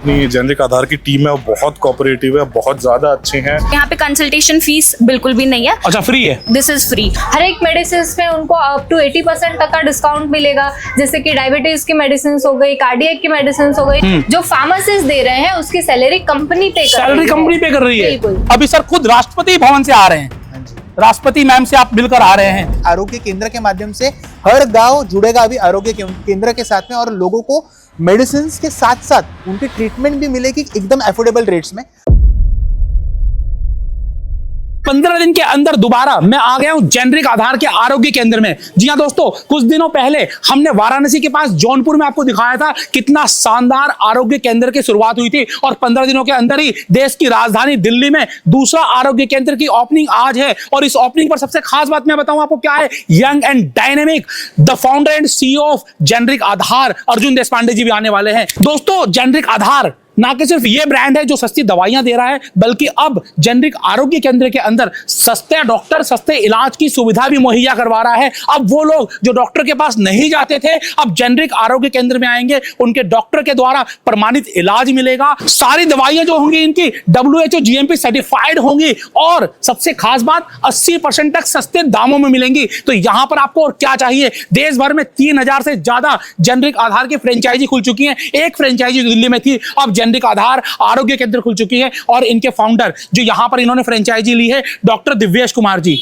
Generic आधार की team है वो बहुत कोऑपरेटिव है, बहुत ज्यादा अच्छे हैं। यहाँ पे कंसल्टेशन फीस बिल्कुल भी नहीं है। अच्छा, फ्री है? This is free. हर एक मेडिसिन में उनको अप टू 80% तक का डिस्काउंट मिलेगा, जैसे कि डायबिटीज की मेडिसिन हो गई, कार्डियक की मेडिसिन हो गई। जो फार्मासिस्ट दे रहे हैं उसकी सैलरी कंपनी पे कर रही है। बिल्कुल। अभी सर खुद राष्ट्रपति भवन से आ रहे हैं, राष्ट्रपति मैम से आप मिलकर आ रहे हैं। आरोग्य केंद्र के माध्यम से हर गांव जुड़ेगा अभी आरोग्य केंद्र के साथ में, और लोगों को मेडिसिन के साथ साथ उनकी ट्रीटमेंट भी मिलेगी एकदम अफोर्डेबल रेट्स में। 15 दिन के अंदर दोबारा मैं आ गया हूं जेनरिक आधार के आरोग्य केंद्र में। जी हां दोस्तों, कुछ दिनों पहले हमने वाराणसी के पास जौनपुर में आपको दिखाया था कितना शानदार आरोग्य केंद्र की शुरुआत हुई थी, और 15 दिनों के अंदर ही देश की राजधानी दिल्ली में दूसरा आरोग्य केंद्र की ओपनिंग आज है। और इस ओपनिंग पर सबसे खास बात मैं बताऊं आपको क्या है, young and dynamic the founder and CEO of generic Aadhaar Arjun Deshpande ji भी आने वाले हैं। दोस्तों, जेनरिक आधार ना कि सिर्फ ये ब्रांड है जो सस्ती दवाइयां दे रहा है, बल्कि अब जेनरिक आरोग्य केंद्र के अंदर सस्ते डॉक्टर, सस्ते इलाज की सुविधा भी मुहैया करवा रहा है। अब वो लोग जो डॉक्टर के पास नहीं जाते थे, अब जेनरिक आरोग्य केंद्र में आएंगे, उनके डॉक्टर के द्वारा प्रमाणित इलाज मिलेगा। सारी दवाइयां जो होंगी इनकी WHO GMP सर्टिफाइड होंगी, और सबसे खास बात 80% तक सस्ते दामों में मिलेंगी। तो यहां पर आपको और क्या चाहिए। देश भर में 3000 से ज्यादा जेनरिक आधार की फ्रेंचाइजी खुल चुकी है। एक फ्रेंचाइजी दिल्ली में थी, अब जेनरिक आधार आरोग्य केंद्र खुल चुकी है, और इनके फाउंडर जो यहां पर इन्होंने फ्रेंचाइजी ली है, डॉक्टर दिव्येश कुमार जी,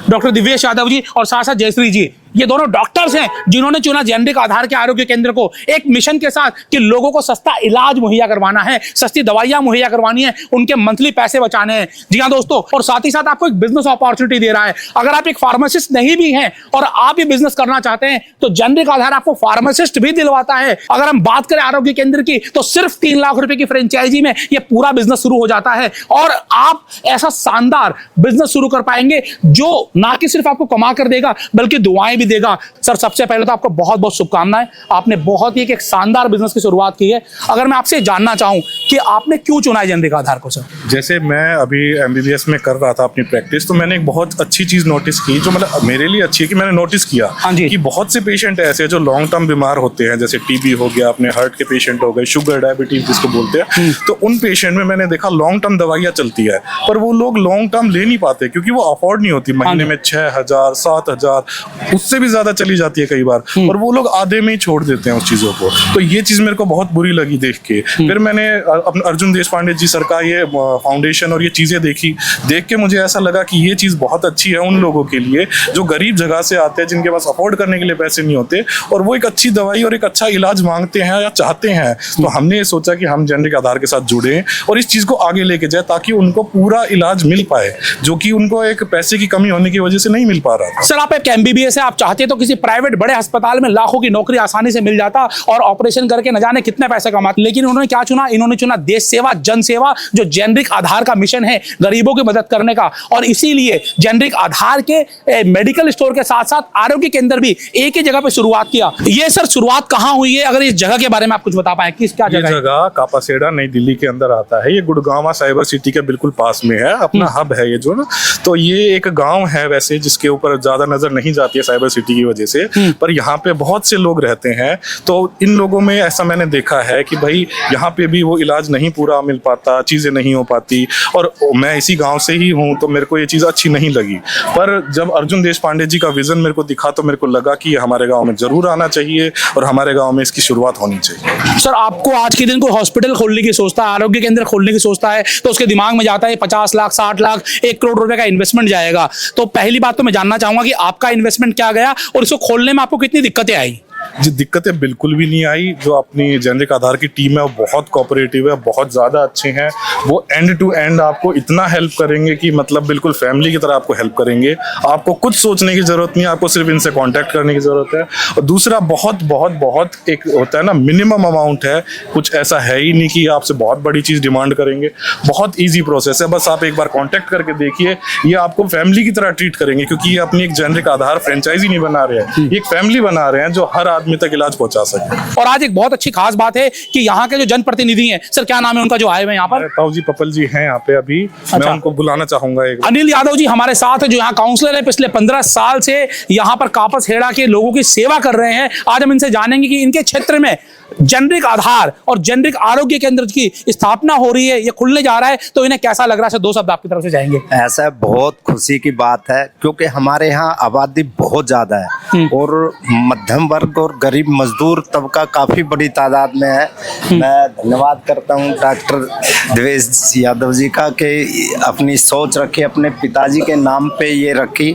डॉक्टर दिव्येश यादव जी और साथ साथ जयश्री जी, ये दोनों डॉक्टर्स हैं जिन्होंने चुना जेनरिक आधार के आरोग्य केंद्र को एक मिशन के साथ कि लोगों को सस्ता इलाज मुहैया करवाना है, सस्ती दवाइयां मुहैया करवानी है, उनके मंथली पैसे बचाने हैं। जी हां दोस्तों, और साथ ही साथ आपको एक बिजनेस अपॉर्चुनिटी दे रहा है। अगर आप एक फार्मासिस्ट नहीं भी हैं और आप भी बिजनेस करना चाहते हैं, तो जेनरिक आधार आपको फार्मासिस्ट भी दिलवाता है। अगर हम बात करें आरोग्य केंद्र की, तो सिर्फ 3 लाख रुपए की फ्रेंचाइजी में यह पूरा बिजनेस शुरू हो जाता है, और आप ऐसा शानदार बिजनेस शुरू कर पाएंगे जो ना कि सिर्फ आपको कमा कर देगा, बल्कि दुआएं भी देगा। सर, सबसे पहले तो आपको बहुत बहुत शुभकामनाएं। आपने बहुत ही एक शानदार बिजनेस की शुरुआत की है। अगर मैं आपसे जानना चाहूं कि आपने क्यों चुना है जेनरिक आधार को। सर, जैसे मैं अभी MBBS में कर रहा था अपनी प्रैक्टिस, तो मैंने एक बहुत अच्छी चीज नोटिस की, जो मतलब मेरे लिए अच्छी है कि मैंने नोटिस किया कि बहुत से पेशेंट ऐसे जो लॉन्ग टर्म बीमार होते हैं, जैसे TB हो गया, अपने हार्ट के पेशेंट हो गए, शुगर डायबिटीज जिसको बोलते हैं, तो उन पेशेंट में मैंने देखा लॉन्ग टर्म दवाइयां चलती है, पर वो लोग लॉन्ग टर्म ले नहीं पाते क्योंकि वो अफोर्ड नहीं होती। महीने में 6000 7000 उससे भी ज्यादा चली जाती है कई बार, और वो लोग आधे में ही छोड़ देते हैं उस चीजों को। तो ये चीज मेरे को बहुत बुरी लगी देख के। फिर मैंने अपने अर्जुन देशपांडे जी सर का ये फाउंडेशन और ये चीजें देखी, देख के मुझे ऐसा लगा कि ये चीज बहुत अच्छी है उन लोगों के लिए जो गरीब जगह से आते हैं, जिनके पास अफोर्ड करने के लिए पैसे नहीं होते, और वो एक अच्छी दवाई और एक अच्छा इलाज मांगते हैं या चाहते हैं। तो हमने ये सोचा कि हम जेनरिक आधार के साथ जुड़े और इस चीज को आगे लेके जाए, ताकि उनको पूरा इलाज मिल पाए, जो कि उनको एक पैसे की कमी होने की वजह से नहीं मिल पा रहा था। सर, आप एक MBBS है, आप चाहते तो किसी प्राइवेट बड़े अस्पताल में लाखों की नौकरी आसानी से मिल जाता और ऑपरेशन करके न जाने कितने पैसे कमाते, लेकिन उन्होंने क्या चुना? इन्होंने चुना देश सेवा, जन सेवा, जो जेनरिक आधार का मिशन है, गरीबों की मदद करने का। और इसीलिए जेनरिक आधार के मेडिकल स्टोर के साथ साथ आरोग्य केंद्र भी एक ही जगह पे शुरुआत किया। ये सर शुरुआत कहाँ हुई है? अगर इस जगह के बारे में आप कुछ बता पाए, किस क्या जगह? कापासेड़ा नई दिल्ली के अंदर आता है। ये गुड़गांव साइबर सिटी के बिल्कुल पास में है, अपना हब है ये जो ना। तो ये एक गाँव है वैसे, जिसके ऊपर ज्यादा नजर नहीं जाती है साइबर सिटी की वजह से, पर यहाँ पे बहुत से लोग रहते हैं। तो इन लोगों में ऐसा मैंने देखा है कि भाई यहाँ पे भी वो इलाज नहीं पूरा मिल पाता, चीजें नहीं हो पाती, और मैं इसी गांव से ही हूँ, तो मेरे को ये चीज अच्छी नहीं लगी। पर जब अर्जुन देशपांडे जी का विजन मेरे को दिखा, तो मेरे को लगा कि हमारे गांव में जरूर आना चाहिए और हमारे गांव में इसकी शुरुआत होनी चाहिए। सर, आपको आज के दिन को हॉस्पिटल खोलने की सोचता है, आरोग्य केंद्र खोलने की सोचता है, तो उसके दिमाग में जाता है 50 लाख 60 लाख 1 करोड़ रुपए का इन्वेस्टमेंट जाएगा। तो पहली बात तो मैं जानना चाहूंगा कि आपका इन्वेस्टमेंट क्या गया और इसको खोलने में आपको कितनी दिक्कतें आई? जी, दिक्कतें बिल्कुल भी नहीं आई। जो अपनी जेनरिक आधार की टीम है वो बहुत कोऑपरेटिव है, बहुत ज़्यादा अच्छे हैं। वो एंड टू एंड आपको इतना हेल्प करेंगे कि मतलब बिल्कुल फैमिली की तरह आपको हेल्प करेंगे। आपको कुछ सोचने की ज़रूरत नहीं है, आपको सिर्फ इनसे कांटेक्ट करने की ज़रूरत है। और दूसरा, बहुत बहुत बहुत एक होता है ना, मिनिमम अमाउंट है, कुछ ऐसा है ही नहीं कि आपसे बहुत बड़ी चीज़ डिमांड करेंगे। बहुत ईजी प्रोसेस है, बस आप एक बार कॉन्टैक्ट करके देखिए, ये आपको फैमिली की तरह ट्रीट करेंगे, क्योंकि ये अपनी एक जेनरिक आधार फ्रेंचाइजी नहीं बना रहे हैं, एक फैमिली बना रहे हैं जो हर आदमी तक इलाज पहुंचा सके। और आज एक बहुत अच्छी खास बात है कि यहाँ के जो जनप्रतिनिधि हैं, सर क्या नाम है उनका जो आए हुए यहाँ पर? ताऊ जी पपल जी हैं यहाँ पे अभी। मैं उनको बुलाना चाहूंगा। एक अनिल यादव जी हमारे साथ है, जो यहाँ काउंसलर है, पिछले 15 साल से यहाँ पर कापसहेड़ा के लोगों की सेवा कर रहे हैं। आज हम इनसे जानेंगे कि इनके क्षेत्र में जेनरिक आधार और जेनरिक आरोग्य केंद्र की स्थापना हो रही है, ये खुलने जा रहा है, तो इन्हें कैसा लग रहा है? दो शब्द आपकी तरफ से जाएंगे। ऐसा बहुत खुशी की बात है क्योंकि हमारे यहाँ आबादी बहुत ज्यादा है और मध्यम वर्ग और गरीब मजदूर तबका काफी बड़ी तादाद में है। मैं धन्यवाद करता हूँ डॉक्टर देवेश यादव जी का कि अपनी सोच रखी, अपने पिताजी के नाम पे ये रखी।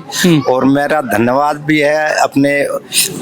और मेरा धन्यवाद भी है अपने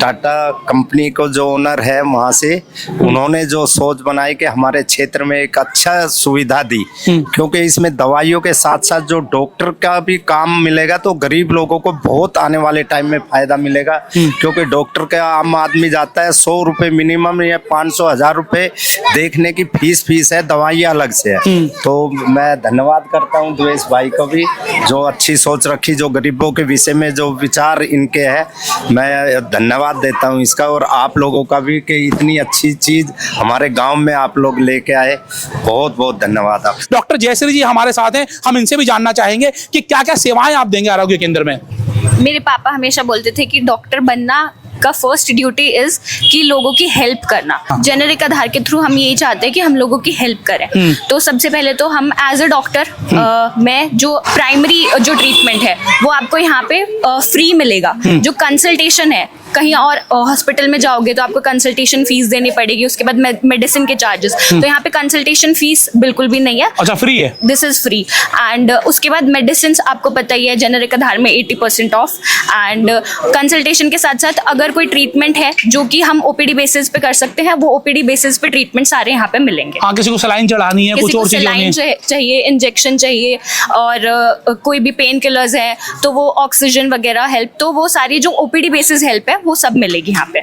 टाटा कंपनी को, जो ओनर है वहाँ से, उन्होंने जो सोच बनाई कि हमारे क्षेत्र में एक अच्छा सुविधा दी, क्योंकि इसमें दवाइयों के साथ साथ जो डॉक्टर का भी काम मिलेगा तो गरीब लोगों को बहुत आने वाले टाइम में फायदा मिलेगा। क्योंकि डॉक्टर का आम आदमी जाता है 100 रुपये मिनिमम या 500-1000 रुपये देखने की फीस है, दवाइयाँ अलग से है। तो मैं धन्यवाद करता हूँ देवेश भाई को भी, जो अच्छी सोच रखी, जो गरीबों के विषय में जो विचार इनके है, मैं धन्यवाद देता हूँ इसका। और आप लोगों का भी कि इतनी अच्छी चीज हमारे गांव में आप लोग लेके आए, बहुत बहुत धन्यवाद आप। डॉक्टर जयश्री जी हमारे साथ हैं, हम इनसे भी जानना चाहेंगे कि क्या क्या सेवाएं आप देंगे आरोग्य केंद्र में। मेरे पापा हमेशा बोलते थे कि डॉक्टर बनना का फर्स्ट ड्यूटी इज कि लोगों की हेल्प करना। जेनेरिक आधार के थ्रू हम यही चाहते हैं कि हम लोगों की हेल्प करें। तो सबसे पहले तो हम एज अ डॉक्टर मैं जो प्राइमरी जो ट्रीटमेंट है वो आपको यहाँ पे फ्री मिलेगा। जो कंसल्टेशन है, कहीं और हॉस्पिटल में जाओगे तो आपको कंसल्टेशन फीस देनी पड़ेगी, उसके बाद मेडिसिन के चार्जेस। तो यहाँ पे कंसल्टेशन फीस बिल्कुल भी नहीं है। अच्छा, फ्री है, दिस इज फ्री। एंड उसके बाद मेडिसिन आपको पता ही है जेनेरिक आधार में 80% ऑफ। एंड कंसल्टेशन के साथ साथ अगर कोई ट्रीटमेंट है जो कि हम ओपीडी बेसिस पे कर सकते हैं, वो ओपीडी बेसिस पे ट्रीटमेंट सारे यहाँ पे मिलेंगे। हाँ, किसी को सलाइन चढ़ानी है, कुछ और चीजें चाहिए, इंजेक्शन चाहिए, और कोई भी पेन किलर्स है तो वो ऑक्सीजन वगैरह हेल्प, तो वो सारी जो ओपीडी बेसिस हेल्प है वो सब मिलेगी यहाँ पे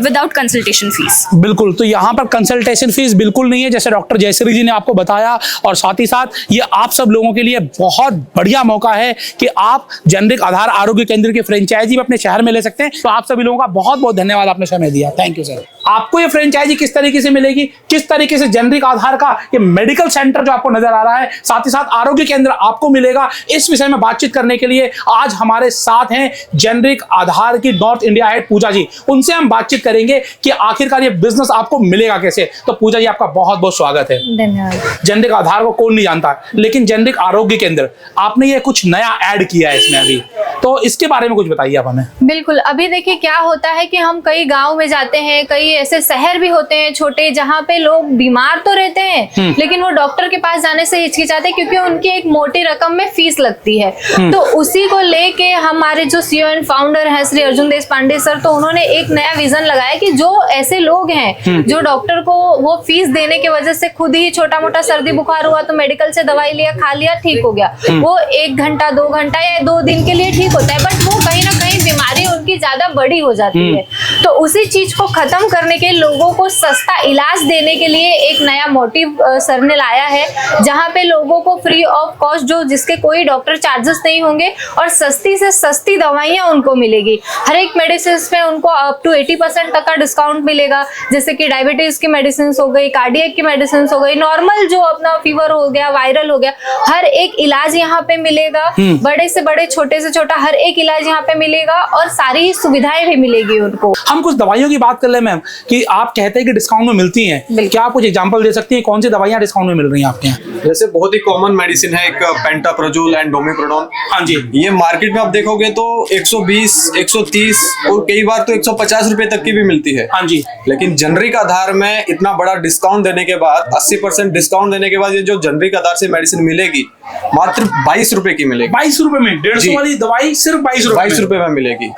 विदाउट कंसल्टेशन फीस। बिल्कुल, तो यहाँ पर कंसल्टेशन फीस बिल्कुल नहीं है, जैसे डॉक्टर जयश्री जी ने आपको बताया। और साथ ही साथ ये आप सब लोगों के लिए बहुत बढ़िया मौका है कि आप जेनरिक आधार आरोग्य केंद्र की फ्रेंचाइजी अपने शहर में ले सकते हैं। तो आप सभी लोगों का बहुत बहुत धन्यवाद, आपने समय दिया। Thank you sir. आपको ये फ्रेंचाइजी किस तरीके से मिलेगी, किस तरीके से जेनरिक आधार का ये मेडिकल सेंटर जो आपको नजर आ रहा है, साथ ही साथ आरोग्य केंद्र आपको मिलेगा, इस विषय में बातचीत करने के लिए आज हमारे साथ हैं जेनरिक आधार की नॉर्थ इंडिया हेड पूजा जी। उनसे हम बातचीत करेंगे कि आखिरकार ये बिजनेस आपको मिलेगा कैसे। तो पूजा जी, आपका बहुत बहुत स्वागत है। धन्यवाद। जेनरिक आधार को कौन नहीं जानता, लेकिन जेनरिक आरोग्य केंद्र आपने ये कुछ नया ऐड किया है इसमें अभी, तो इसके बारे में कुछ बताइए आप हमें। बिल्कुल, अभी देखिए क्या होता है कि हम कई गांव में जाते हैं, कई ऐसे शहर भी होते हैं छोटे, जहाँ पे लोग बीमार तो रहते हैं लेकिन वो डॉक्टर के पास जाने से हिचकिचाते हैं क्योंकि उनकी एक मोटी रकम में फीस लगती है। तो उसी को लेके हमारे जो सीईओ एंड फाउंडर हैं श्री अर्जुन देशपांडे सर, तो उन्होंने एक नया विजन लगाया कि जो ऐसे लोग हैं जो डॉक्टर को वो फीस देने की वजह से खुद ही छोटा मोटा सर्दी बुखार हुआ तो मेडिकल से दवाई लिया, खा लिया, ठीक हो गया, वो 1 घंटा 2 घंटा या 2 दिन के लिए ठीक होता है, बट वो कहीं ना कहीं बीमारी उनकी ज्यादा बड़ी हो जाती है। तो उसी चीज को खत्म करने के, लोगों को सस्ता इलाज देने के लिए एक नया मोटिव सर ने लाया है, जहाँ पे लोगों को फ्री ऑफ कॉस्ट, जो जिसके कोई डॉक्टर चार्जेस नहीं होंगे और सस्ती से सस्ती दवाइयाँ उनको मिलेगी। हर एक मेडिसिन में उनको अप टू 80% तक का डिस्काउंट मिलेगा, जैसे कि डायबिटीज की मेडिसिन हो गई, कार्डियक की मेडिसिन हो गई, नॉर्मल जो अपना फीवर हो गया, वायरल हो गया, हर एक इलाज यहाँ पे मिलेगा। बड़े से बड़े, छोटे से छोटा हर एक इलाज यहाँ पे मिलेगा और सारी सुविधाएं भी मिलेगी उनको। हम कुछ दवाइयों की बात कर ले मैम, कि आप कहते हैं कि डिस्काउंट में मिलती हैं, क्या आप कुछ एग्जांपल दे सकती हैं कौन सी दवाइयां डिस्काउंट में मिल रही हैं आपके यहाँ? जैसे बहुत ही कॉमन मेडिसिन है एक पेंटाप्रोजोल एंड डोमिप्रोडोन। हाँ जी, ये मार्केट में आप देखोगे तो 120, 130 और कई बार तो 150 रुपए तक की भी मिलती है। हाँ जी। लेकिन जेनरिक आधार में इतना बड़ा डिस्काउंट देने के बाद, 80% डिस्काउंट देने के बाद, ये जो जेनरिक आधार से मेडिसिन मिलेगी मात्र 22 रुपए की मिलेगी। 22 रुपए में 150 वाली दवाई सिर्फ 22 रुपए में मिलेगी।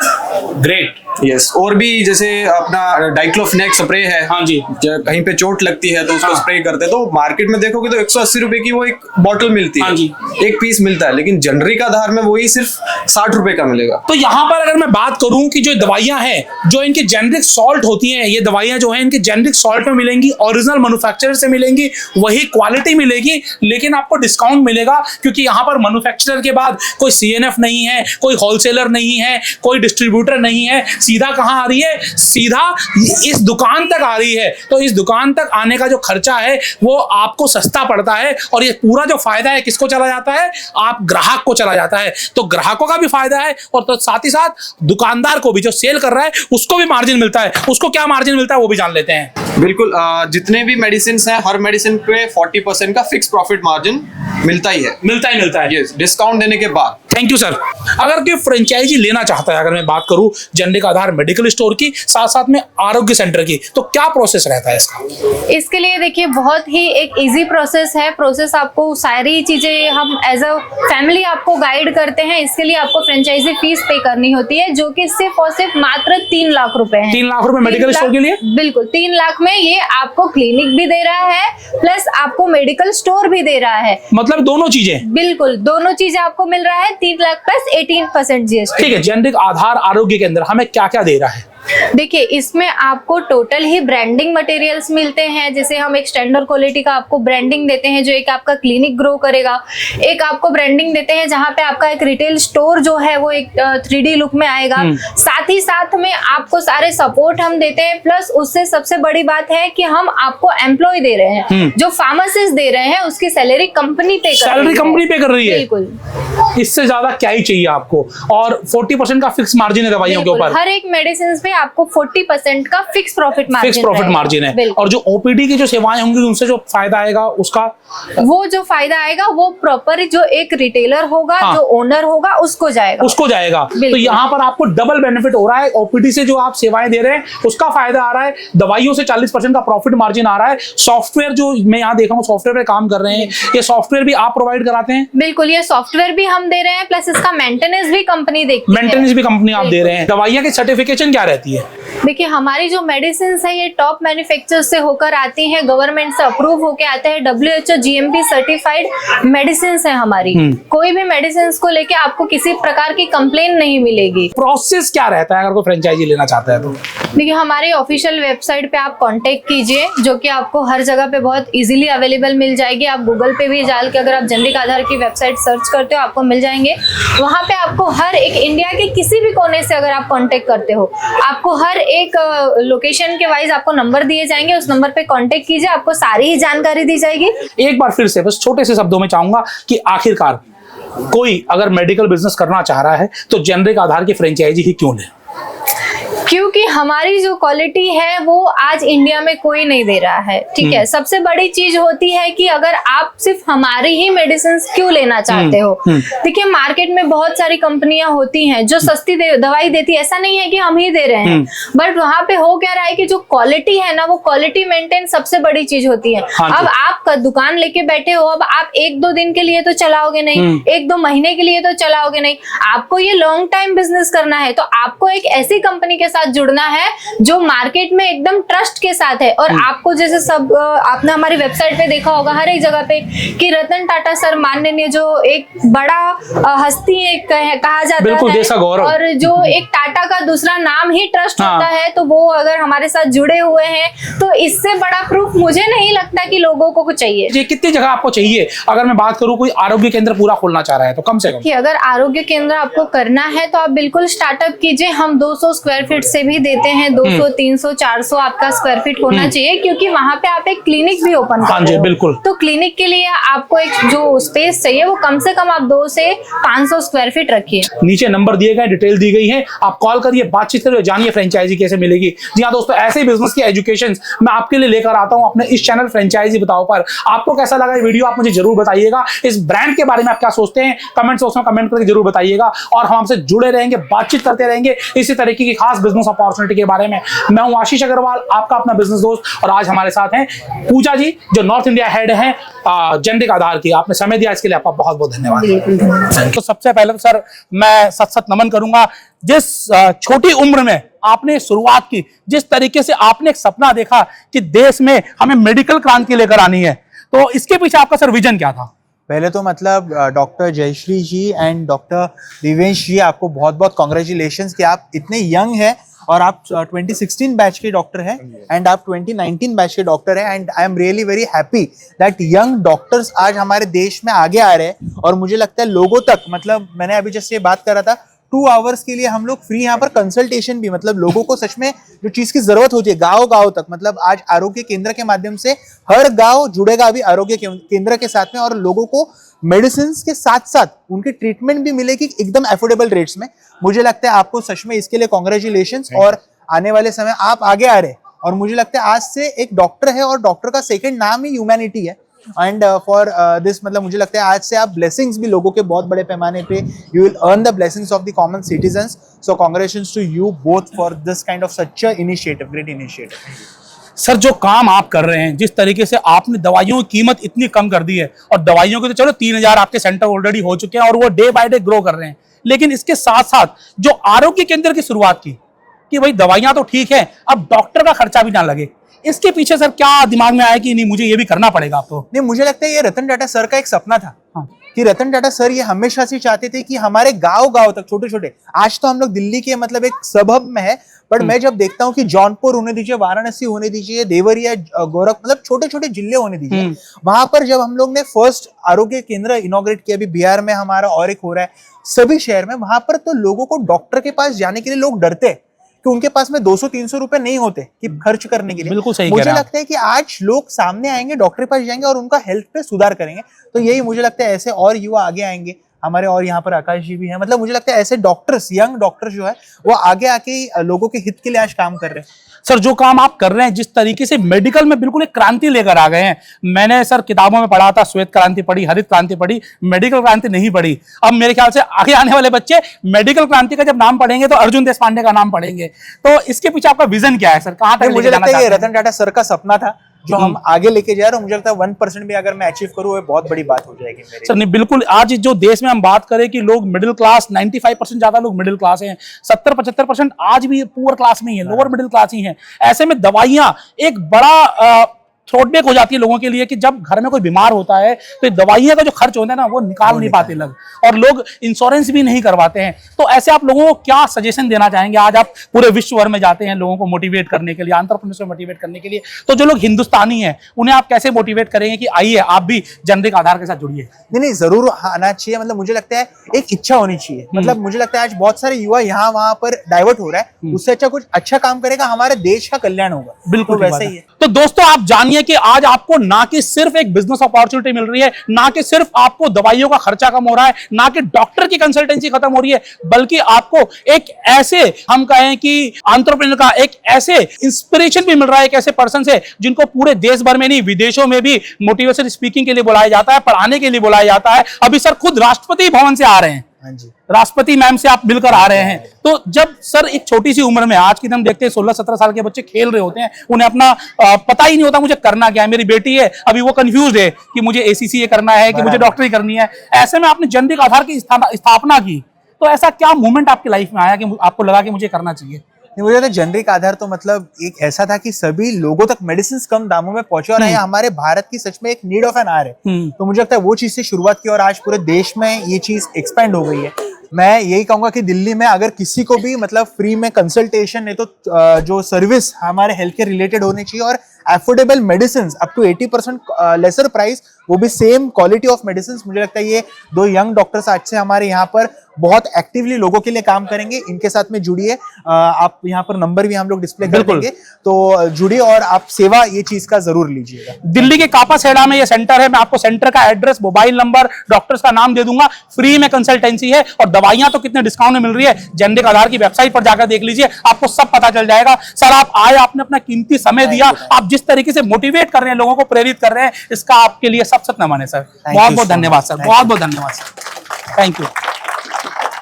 ग्रेट। यस, और भी जैसे अपना डाइक्लोफिनेक स्प्रे है। हाँ जी। कहीं पे चोट लगती है तो उसको स्प्रे करते हैं, तो मार्केट में देखोगे तो 180 रुपए की वो एक बॉटल मिलती है। हाँ जी। एक पीस मिलता है, लेकिन जेनरिक आधार में वही सिर्फ 60 रुपए का मिलेगा। तो यहाँ पर अगर मैं बात करूं कि जो दवाइयां हैं, जो इनके जेनरिक सॉल्ट होती हैं, ये दवाइयां जो हैं इनके जेनरिक सॉल्ट में मिलेंगी, ओरिजिनल मैन्युफैक्चरर से मिलेंगी, वही क्वालिटी मिलेगी, लेकिन आपको डिस्काउंट मिलेगा क्योंकि यहाँ पर मैन्युफैक्चरर के बाद कोई CNF नहीं है, कोई होलसेलर नहीं है, कोई डिस्ट्रीब्यूटर नहीं है, सीधा कहाँ आ रही है, सीधा इस दुकान तक आ रही है। तो इस दुकान तक आने का जो खर्चा है वो आपको सस्ता पड़ता है और ये पूरा जो फायदा है किसको चला जाता है, आप ग्राहक को चला जाता है। तो ग्राहकों का भी फायदा है और तो साथ ही साथ दुकानदार को भी, जो सेल कर रहा है उसको भी मार्जिन मिलता है। उसको क्या मार्जिन मिलता है वो भी जान लेते हैं। बिल्कुल, जितने भी मेडिसिन हैं हर मेडिसिन पे 40% का फिक्स प्रॉफिट मार्जिन मिलता ही है। यस, डिस्काउंट देने के बाद। Thank you sir. अगर कोई फ्रेंचाइजी लेना चाहता है, अगर मैं बात करूं जेनरिक आधार मेडिकल स्टोर की, साथ साथ में आरोग्य सेंटर की, तो क्या प्रोसेस रहता है इसका? इसके लिए देखिए बहुत ही एक इजी प्रोसेस है। प्रोसेस आपको सारी चीजें हम एज अ फैमिली आपको गाइड करते हैं। इसके लिए आपको फ्रेंचाइजी फीस पे करनी होती है, जो कि सिर्फ और सिर्फ मात्र 3 लाख रुपए है। 3 लाख रुपए मेडिकल स्टोर के लिए? बिल्कुल, 3 लाख में ये आपको क्लिनिक भी दे रहा है प्लस आपको मेडिकल स्टोर भी दे रहा है। मतलब दोनों चीजें? बिल्कुल, दोनों चीजें आपको मिल रहा है। 3 लाख प्लस 18% GST। ठीक है, जेनरिक आधार आरोग्य के अंदर हमें क्या क्या दे रहा है? देखिए, इसमें आपको टोटल ही ब्रांडिंग मटेरियल्स मिलते हैं। जैसे हम एक स्टैंडर्ड क्वालिटी का आपको ब्रांडिंग देते हैं जो एक आपका क्लिनिक ग्रो करेगा। एक आपको ब्रांडिंग देते हैं जहां पे आपका एक रिटेल स्टोर जो है वो एक 3D लुक में आएगा। साथ ही साथ में आपको सारे सपोर्ट हम देते हैं, प्लस उससे सबसे बड़ी बात है कि हम आपको एम्प्लॉय दे रहे हैं। जो फार्मासिस्ट दे रहे हैं उसकी सैलरी कंपनी पे कर रही है। कंपनी पे कर रही है? बिल्कुल, इससे ज्यादा क्या ही चाहिए आपको। और 40% का फिक्स मार्जिन है दवाइयों के ऊपर। हर एक मेडिसिन पे आपको 40% का फिक्स प्रॉफिट मार्जिन है। और जो OPD की जो सेवाएं होंगी उनसे जो फायदा आएगा उसका, वो जो फायदा आएगा वो प्रॉपर जो एक रिटेलर होगा, जो ओनर होगा उसको जाएगा। तो यहाँ पर आपको डबल बेनिफिट हो रहा है। OPD से जो आप सेवाएं दे रहे हैं उसका फायदा आ रहा है, दवाइयों से 40% का प्रॉफिट मार्जिन आ रहा है। सॉफ्टवेयर जो मैं यहाँ देखा हूँ, सॉफ्टवेयर पे काम कर रहे हैं, ये सॉफ्टवेयर भी आप प्रोवाइड कराते हैं? बिल्कुल, ये सॉफ्टवेयर भी हम दे रहे हैं, प्लस इसका मेंटेनेंस भी कंपनी देखती है। मेंटेनेंस भी कंपनी आप दे रहे हैं। दवाइयाँ की सर्टिफिकेशन क्या रहती है? देखिए, हमारी जो मेडिसिन है ये टॉप मैन्युफैक्चरर से होकर आती हैं, गवर्नमेंट से अप्रूव होकर आते हैं। WHO GMP सर्टिफाइड मेडिसिन है हमारी। कोई भी मेडिसिन को लेके आपको किसी प्रकार की कंप्लेन नहीं मिलेगी। प्रोसेस क्या रहता है अगर कोई फ्रेंचाइजी लेना चाहता है तो? देखिए, हमारे ऑफिशियल वेबसाइट पे आप कांटेक्ट कीजिए, जो कि आपको हर जगह पे बहुत इजीली अवेलेबल मिल जाएगी। आप गूगल पे भी डाल के अगर आप जेनरिक आधार की वेबसाइट सर्च करते हो आपको मिल जाएंगे। वहां पे आपको हर एक इंडिया के किसी भी कोने से अगर आप कांटेक्ट करते हो, आपको हर एक लोकेशन के वाइज आपको नंबर दिए जाएंगे। उस नंबर पे कांटेक्ट कीजिए, आपको सारी ही जानकारी दी जाएगी। एक बार फिर से बस छोटे से शब्दों में चाहूंगा कि आखिरकार कोई अगर मेडिकल बिजनेस करना चाह रहा है तो जेनरिक आधार की फ्रेंचाइजी ही क्यों ले? क्योंकि हमारी जो क्वालिटी है वो आज इंडिया में कोई नहीं दे रहा है। ठीक है, सबसे बड़ी चीज होती है कि अगर आप सिर्फ हमारी ही मेडिसिन क्यों लेना चाहते हो। देखिए, मार्केट में बहुत सारी कंपनियां होती हैं जो सस्ती दवाई देती है, ऐसा नहीं है कि हम ही दे रहे हैं, बट वहां पे हो क्या रहा है कि जो क्वालिटी है ना, वो क्वालिटी मेंटेन सबसे बड़ी चीज होती है। अब आप दुकान लेके बैठे हो, अब आप 1-2 दिन के लिए तो चलाओगे नहीं, 1-2 महीने के लिए तो चलाओगे नहीं, आपको ये लॉन्ग टाइम बिजनेस करना है। तो आपको एक ऐसी कंपनी के साथ जुड़ना है जो मार्केट में एकदम ट्रस्ट के साथ है। और आपको जैसे सब आपने हमारी वेबसाइट पे देखा होगा हर एक जगह पे कि रतन टाटा सर माननीय जो एक बड़ा हस्ती कहा जाता है, और जो एक टाटा का दूसरा नाम ही ट्रस्ट होता है, तो वो अगर हमारे साथ जुड़े हुए हैं तो इससे बड़ा प्रूफ मुझे नहीं लगता कि लोगों को कुछ चाहिए। ये कितनी जगह आपको चाहिए? अगर मैं बात करूं कोई आरोग्य केंद्र पूरा खोलना चाह रहा है तो कम से कम कि अगर आरोग्य केंद्र आपको करना है तो आप बिल्कुल स्टार्टअप कीजिए। हम 200 स्क्वायर फीट से भी देते हैं, 200, 300, 400 आपका स्क्वायर फीट होना चाहिए, क्योंकि वहां पे आप एक क्लिनिक भी ओपन कर रहे हो। बिल्कुल। तो क्लिनिक के लिए आपको एक जो स्पेस चाहिए वो कम से कम आप 2 से 500 स्क्वायर फीट रखिए। नीचे नंबर दिए गए, डिटेल दी गई है, आप कॉल करिए, बातचीत करिए, जानिए फ्रेंचाइजी कैसे मिलेगी। जी हाँ दोस्तों, ऐसे ही बिजनेस की एजुकेशन मैं आपके लिए लेकर आता हूं अपने इस चैनल फ्रेंचाइजी बताओ पर। आपको कैसा लगा ये वीडियो आप मुझे जरूर बताइएगा। इस ब्रांड के बारे में आप क्या सोचते हैं कमेंट बॉक्स में कमेंट करके जरूर बताइएगा, और हम आपसे जुड़े रहेंगे, बातचीत करते रहेंगे इसी तरीके की खास बिजनेस अपॉर्चुनिटी के बारे में। मैं हूं आशीष अग्रवाल, आपका अपना बिजनेस दोस्त, और आज हमारे साथ हैं पूजा जी जो नॉर्थ इंडिया हेड हैं जेनरिक आधार की। आपने समय दिया इसके लिए आपका बहुत बहुत धन्यवाद। तो सबसे पहले तो सर मैं सत नमन करूंगा, जिस छोटी उम्र में आपने शुरुआत की, जिस तरीके से आपने एक सपना देखा कि देश में हमें मेडिकल क्रांति लेकर आनी है, तो इसके पीछे आपका सर विजन क्या था? पहले तो मतलब doctor Jayashree ji and doctor Divesh ji, आपको बहुत बहुत कॉन्ग्रेचुलेशंस कि आप इतने यंग हैं और आप 2016 बैच के डॉक्टर हैं एंड आप 2019 बैच के डॉक्टर हैं and I am really very happy that young doctors आज हमारे देश में आगे आ रहे हैं और मुझे लगता है लोगों तक, मतलब मैंने अभी जैसे बात कर रहा था 2 आवर्स के लिए हम लोग फ्री यहाँ पर कंसल्टेशन भी, मतलब लोगों को सच में जो चीज की जरूरत होती है गांव गांव तक, मतलब आज आरोग्य केंद्र के माध्यम से हर गांव जुड़ेगा अभी आरोग्य केंद्र के साथ में और लोगों को मेडिसिन के साथ साथ उनकी ट्रीटमेंट भी मिलेगी एकदम एफोर्डेबल रेट्स में। मुझे लगता है आपको सच में इसके लिए कॉन्ग्रेचुलेशंस और आने वाले समय आप आगे आ रहे हैं और मुझे लगता है आज से एक डॉक्टर है और डॉक्टर का सेकंड नाम ही ह्यूमैनिटी है एंड फॉर दिस मतलब मुझे लगता है आज से आप ब्लेसिंग्स भी लोगों के बहुत बड़े पैमाने पे you will earn the blessings of the common citizens. So congratulations to you both for this kind of such a initiative, great initiative. Sir जो काम आप कर रहे हैं, जिस तरीके से आपने दवाइयों की कीमत इतनी कम कर दी है और दवाइयों के तो चलो 3000 आपके सेंटर ऑलरेडी हो चुके हैं और वो डे बाय डे ग्रो कर रहे हैं, लेकिन इसके साथ साथ जो आरोग्य केंद्र की शुरुआत की कि भाई दवाइयां तो ठीक है, अब डॉक्टर का खर्चा भी ना लगे, इसके पीछे सर क्या दिमाग में आया कि नहीं मुझे ये भी करना पड़ेगा आपको? नहीं, मुझे लगता है ये रतन टाटा सर का एक सपना था। हाँ। कि रतन टाटा सर ये हमेशा से चाहते थे कि हमारे गांव गांव तक छोटे छोटे, आज तो हम लोग दिल्ली के मतलब एक सबहब में है, बट मैं जब देखता हूँ कि जौनपुर होने दीजिए, वाराणसी होने दीजिए, देवरिया, गोरख, मतलब छोटे छोटे जिले होने दीजिए, वहां पर जब हम लोग ने फर्स्ट आरोग्य केंद्र इनॉग्रेट किया, अभी बिहार में हमारा और एक हो रहा है, सभी शहर में, वहां पर तो लोगों को डॉक्टर के पास जाने के लिए लोग डरते हैं कि उनके पास में 200-300 रुपए नहीं होते कि खर्च करने के लिए। बिल्कुल सही मुझे लगता है कि आज लोग सामने आएंगे, डॉक्टर के पास जाएंगे और उनका हेल्थ पे सुधार करेंगे, तो यही मुझे लगता है ऐसे और युवा आगे आएंगे हमारे, और यहाँ पर आकाश जी भी हैं, मतलब मुझे लगता है ऐसे डॉक्टर्स, यंग डॉक्टर्स जो है वो आगे आके लोगों के हित के लिए आज काम कर रहे हैं। सर जो काम आप कर रहे हैं, जिस तरीके से मेडिकल में बिल्कुल एक क्रांति लेकर आ गए हैं, मैंने सर किताबों में पढ़ा था, श्वेत क्रांति पढ़ी, हरित क्रांति पढ़ी, मेडिकल क्रांति नहीं पढ़ी। अब मेरे ख्याल से आगे आने वाले बच्चे मेडिकल क्रांति का जब नाम पढ़ेंगे तो अर्जुन देशपांडे का नाम पढ़ेंगे। तो इसके पीछे आपका विजन क्या है सर, कहाँ तक? मुझे लगता है ये रतन टाटा सर का सपना था जो हम आगे लेके जा रहे हैं, मुझे लगता है 1% भी अगर मैं अचीव करूँ वो बहुत बड़ी बात हो जाएगी मेरे। सर नहीं, बिल्कुल। आज जो देश में हम बात करें कि लोग मिडिल क्लास, 95% ज्यादा लोग मिडिल क्लास हैं, 70-75% आज भी पुअर क्लास में ही है, लोअर मिडिल क्लास ही हैं। ऐसे में दवाइयां एक बड़ा थ्रोटबैक हो जाती है लोगों के लिए कि जब घर में कोई बीमार होता है तो दवाइयां का जो खर्च होता है ना वो निकाल नहीं पाते लोग, और लोग इंश्योरेंस भी नहीं करवाते हैं। तो ऐसे आप लोगों को क्या सजेशन देना चाहेंगे? आज आप पूरे विश्व भर में जाते हैं लोगों को मोटिवेट करने के लिए, एंटरप्रेन्योर्स को मोटिवेट करने के लिए, तो जो लोग हिंदुस्तानी हैं उन्हें आप कैसे मोटिवेट करेंगे कि आइए आप भी जेनरिक आधार के साथ जुड़िए? नहीं, जरूर आना चाहिए, मतलब मुझे लगता है एक इच्छा होनी चाहिए, मतलब मुझे लगता है आज बहुत सारे युवा यहाँ वहां पर डाइवर्ट हो रहा है, उससे अच्छा कुछ अच्छा काम करेगा, हमारे देश का कल्याण होगा। बिल्कुल वैसे ही है। तो दोस्तों आप जानिए कि आज आपको ना कि सिर्फ एक बिजनेस अपॉर्चुनिटी मिल रही है, ना कि सिर्फ आपको दवाइयों का खर्चा कम हो रहा है, ना कि डॉक्टर की कंसल्टेंसी खत्म हो रही है, बल्कि आपको एक ऐसे, हम कहें कि एंटरप्रेन्योर का एक ऐसे इंस्पिरेशन भी मिल रहा है, एक ऐसे पर्सन से जिनको पूरे देश भर में नहीं विदेशों में भी मोटिवेशन स्पीकिंग के लिए बुलाया जाता है, पढ़ाने के लिए बुलाया जाता है। अभी सर खुद राष्ट्रपति भवन से आ रहे हैं, राष्ट्रपति मैम से आप मिलकर आ रहे हैं। तो जब सर एक छोटी सी उम्र में, आज की हम देखते हैं 16-17 साल के बच्चे खेल रहे होते हैं, उन्हें अपना पता ही नहीं होता मुझे करना क्या है। मेरी बेटी है अभी, वो कंफ्यूज है कि मुझे ACCA करना है कि मुझे डॉक्टरी करनी है। ऐसे में आपने जेनरिक आधार की स्थापना की, तो ऐसा क्या मूवमेंट आपकी लाइफ में आया कि आपको लगा कि मुझे करना चाहिए? मुझे लगता है जेनरिक आधार तो मतलब एक ऐसा था कि सभी लोगों तक मेडिसिन कम दामों में पहुंचे और हमारे भारत की सच में एक नीड ऑफ एन आवर है, तो मुझे लगता है वो चीज से शुरुआत की और आज पूरे देश में ये चीज एक्सपेंड हो गई है। मैं यही कहूंगा कि दिल्ली में अगर किसी को भी मतलब फ्री में कंसल्टेशन नहीं तो जो सर्विस हमारे हेल्थ के रिलेटेड होनी चाहिए और affordable medicine up to 80% lesser price, वो भी सेम क्वालिटी ऑफ मेडिसिन, मुझे लगता है ये 2 यंग डॉक्टर्स आज से हमारे यहाँ पर बहुत एक्टिवली लोगों के लिए काम करेंगे। इनके साथ में जुड़िए, आप यहाँ पर नंबर भी हम लोग डिस्प्ले कर देंगे, तो जुड़िए और आप सेवा ये चीज का जरूर लीजिएगा। दिल्ली के कापासेड़ा में ये सेंटर है, मैं आपको सेंटर का एड्रेस, मोबाइल नंबर, डॉक्टर्स का नाम दे दूंगा। फ्री में कंसल्टेंसी है और दवाइयां तो कितने डिस्काउंट में मिल रही है, जेनरिक आधार की वेबसाइट पर जाकर देख लीजिए, आपको सब पता चल जाएगा। सर आप आए, आपने अपना कीमती समय दिया, आप जिस तरीके से मोटिवेट कर रहे हैं, लोगों को प्रेरित कर रहे हैं, इसका आपके लिए सब नमन है सर। बहुत बहुत धन्यवाद सर, बहुत बहुत धन्यवाद सर, थैंक यू।